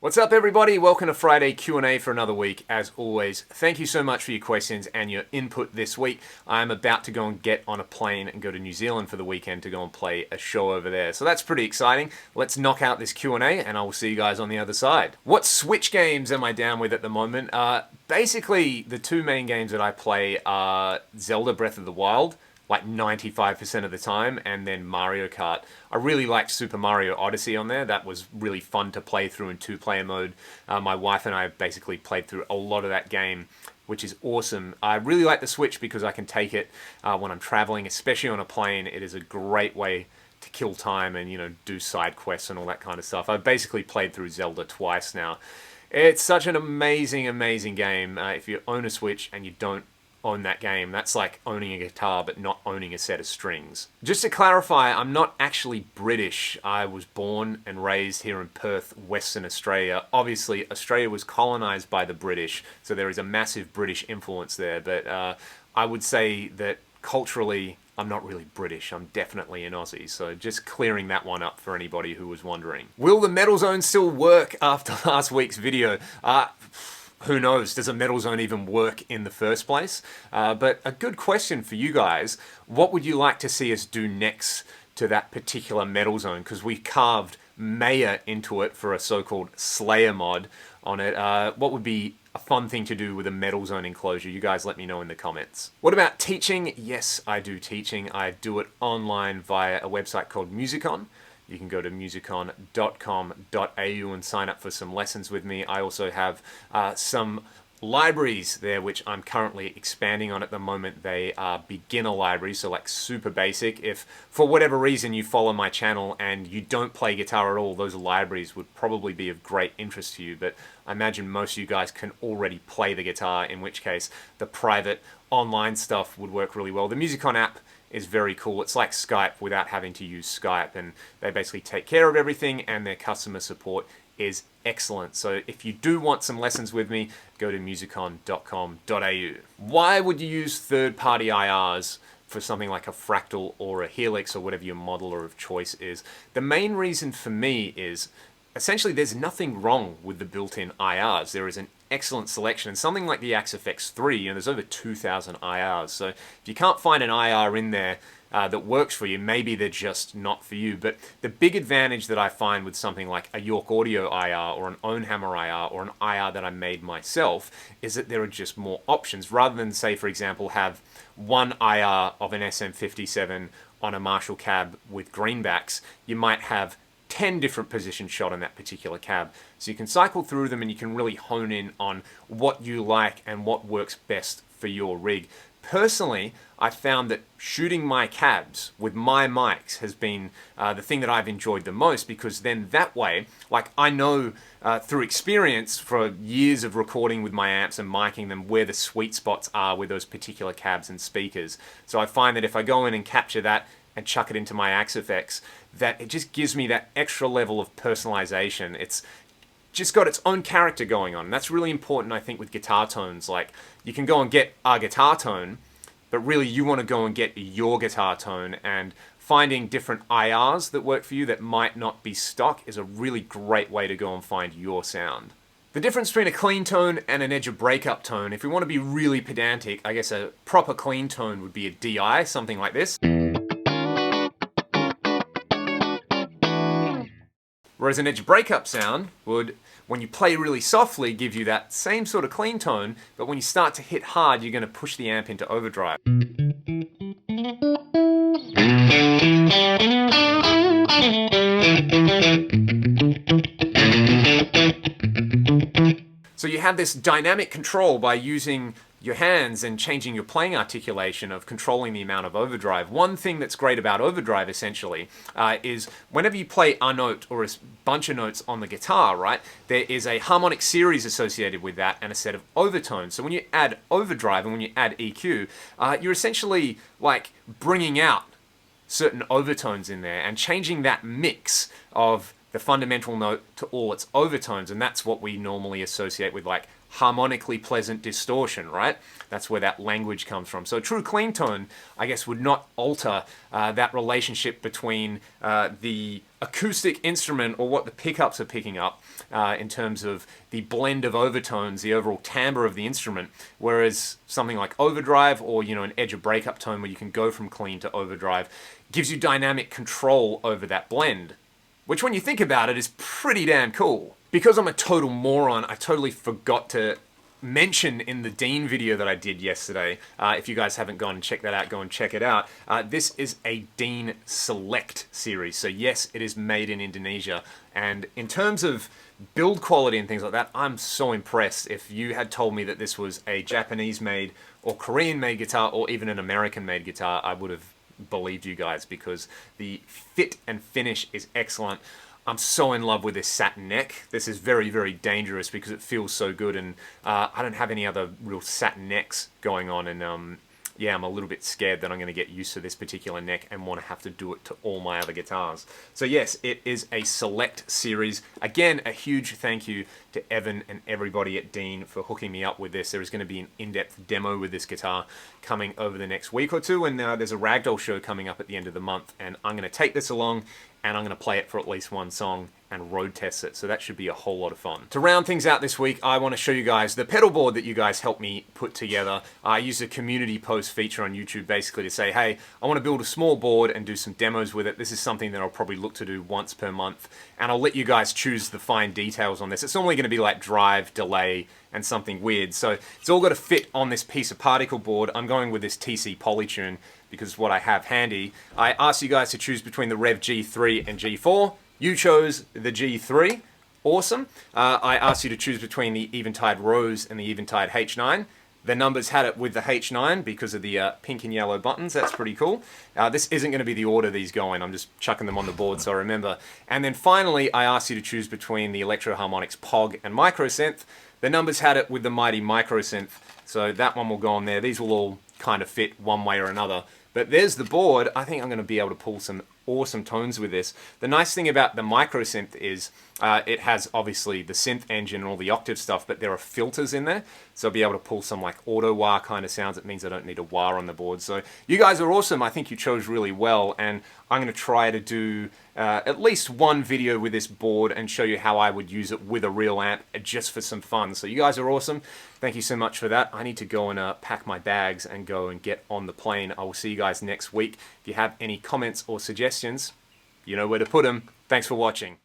What's up everybody? Welcome to Friday Q&A for another week. As always, thank you so much for your questions and your input this week. I'm about to go and get on a plane and go to New Zealand for the weekend to go and play a show over there. So that's pretty exciting. Let's knock out this Q&A and I will see you guys on the other side. What Switch games am I down with at the moment? Basically, the two main games that I play are Zelda Breath of the Wild, like 95% of the time, and then Mario Kart. I really liked Super Mario Odyssey on there. That was really fun to play through in two-player mode. My wife and I basically played through a lot of that game, which is awesome. I really like the Switch because I can take it when I'm traveling, especially on a plane. It is a great way to kill time and, you know, do side quests and all that kind of stuff. I've basically played through Zelda twice now. It's such an amazing, amazing game. If you own a Switch and you don't own that game, that's like owning a guitar but not owning a set of strings. Just to clarify, I'm not actually British. I was born and raised here in Perth, Western Australia. Obviously, Australia was colonized by the British, so there is a massive British influence there, but I would say that culturally, I'm not really British. I'm definitely an Aussie, so just clearing that one up for anybody who was wondering. Will the Metal Zone still work after last week's video? Who knows? Does a metal zone even work in the first place? But a good question for you guys. What would you like to see us do next to that particular metal zone? Because we carved Maya into it for a so-called Slayer mod on it. What would be a fun thing to do with a metal zone enclosure? You guys let me know in the comments. What about teaching? Yes, I do teaching. I do it online via a website called Musicon. You can go to musicon.com.au and sign up for some lessons with me. I also have some libraries there which I'm currently expanding on at the moment. They are beginner libraries, so like super basic. If for whatever reason you follow my channel and you don't play guitar at all, those libraries would probably be of great interest to you. But I imagine most of you guys can already play the guitar, in which case the private online stuff would work really well. The Musicon app is very cool. It's like Skype without having to use Skype, and they basically take care of everything, and their customer support is excellent. So if you do want some lessons with me, go to musicon.com.au. Why would you use third-party IRs for something like a Fractal or a Helix or whatever your modeler of choice is? The main reason for me is essentially there's nothing wrong with the built-in IRs. There is an excellent selection, and something like the Axe FX3, you know, there's over 2,000 IRs. So if you can't find an IR in there that works for you, maybe they're just not for you. But the big advantage that I find with something like a York Audio IR or an Ownhammer IR or an IR that I made myself is that there are just more options. Rather than, say, for example, have one IR of an SM57 on a Marshall cab with greenbacks, you might have 10 different positions shot on that particular cab. So you can cycle through them and you can really hone in on what you like and what works best for your rig. Personally, I found that shooting my cabs with my mics has been the thing that I've enjoyed the most, because then that way, like I know through experience for years of recording with my amps and miking them where the sweet spots are with those particular cabs and speakers. So I find that if I go in and capture that and chuck it into my Axe FX, that it just gives me that extra level of personalization. It's just got its own character going on. And that's really important, I think, with guitar tones. Like, you can go and get a guitar tone, but really you want to go and get your guitar tone, and finding different IRs that work for you that might not be stock is a really great way to go and find your sound. The difference between a clean tone and an edge of breakup tone, if we want to be really pedantic, I guess a proper clean tone would be a DI, something like this. Whereas an edge breakup sound would, when you play really softly, give you that same sort of clean tone, but when you start to hit hard, you're going to push the amp into overdrive. So you have this dynamic control by using your hands and changing your playing articulation of controlling the amount of overdrive. One thing that's great about overdrive, essentially, is whenever you play a note or a bunch of notes on the guitar, right, there is a harmonic series associated with that and a set of overtones. So when you add overdrive and when you add EQ, you're essentially like bringing out certain overtones in there and changing that mix of the fundamental note to all its overtones, and that's what we normally associate with like harmonically pleasant distortion, right? That's where that language comes from. So a true clean tone, I guess, would not alter that relationship between the acoustic instrument or what the pickups are picking up in terms of the blend of overtones, the overall timbre of the instrument, whereas something like overdrive or, you know, an edge of breakup tone where you can go from clean to overdrive gives you dynamic control over that blend, which when you think about it is pretty damn cool. Because I'm a total moron, I totally forgot to mention in the Dean video that I did yesterday, if you guys haven't gone and checked that out, go and check it out. This is a Dean Select series, so yes, it is made in Indonesia, and in terms of build quality and things like that, I'm so impressed. If you had told me that this was a Japanese-made or Korean-made guitar or even an American-made guitar, I would have believed you guys, because the fit and finish is excellent. I'm so in love with this satin neck. This is very, very dangerous because it feels so good, and I don't have any other real satin necks going on, and yeah, I'm a little bit scared that I'm going to get used to this particular neck and want to have to do it to all my other guitars. So yes, it is a Select series. Again, a huge thank you to Evan and everybody at Dean for hooking me up with this. There is going to be an in-depth demo with this guitar coming over the next week or two, and there's a Ragdoll show coming up at the end of the month, and I'm going to take this along and I'm going to play it for at least one song and road test it, so that should be a whole lot of fun. To round things out this week, I want to show you guys the pedal board that you guys helped me put together. I used a community post feature on YouTube basically to say, hey, I want to build a small board and do some demos with it. This is something that I'll probably look to do once per month, and I'll let you guys choose the fine details on this. It's normally going to be like drive, delay, and something weird, so it's all got to fit on this piece of particle board. I'm going with this TC Polytune because it's what I have handy. I asked you guys to choose between the Rev G3 and G4. You chose the G3. Awesome. I asked you to choose between the Eventide Rose and the Eventide H9. The numbers had it with the H9 because of the pink and yellow buttons. That's pretty cool. This isn't going to be the order these go in. I'm just chucking them on the board so I remember. And then finally, I asked you to choose between the Electro Harmonix Pog and Microsynth. The numbers had it with the mighty Microsynth, so that one will go on there. These will all kind of fit one way or another. But there's the board. I think I'm going to be able to pull some awesome tones with this. The nice thing about the Microsynth is it has obviously the synth engine and all the octave stuff, but there are filters in there, so I'll be able to pull some like auto wah kind of sounds. It means I don't need a wah on the board. So you guys are awesome. I think you chose really well, and I'm going to try to do at least one video with this board and show you how I would use it with a real amp just for some fun. So you guys are awesome. Thank you so much for that. I need to go and pack my bags and go and get on the plane. I will see you guys next week. If you have any comments or suggestions, you know where to put them. Thanks for watching.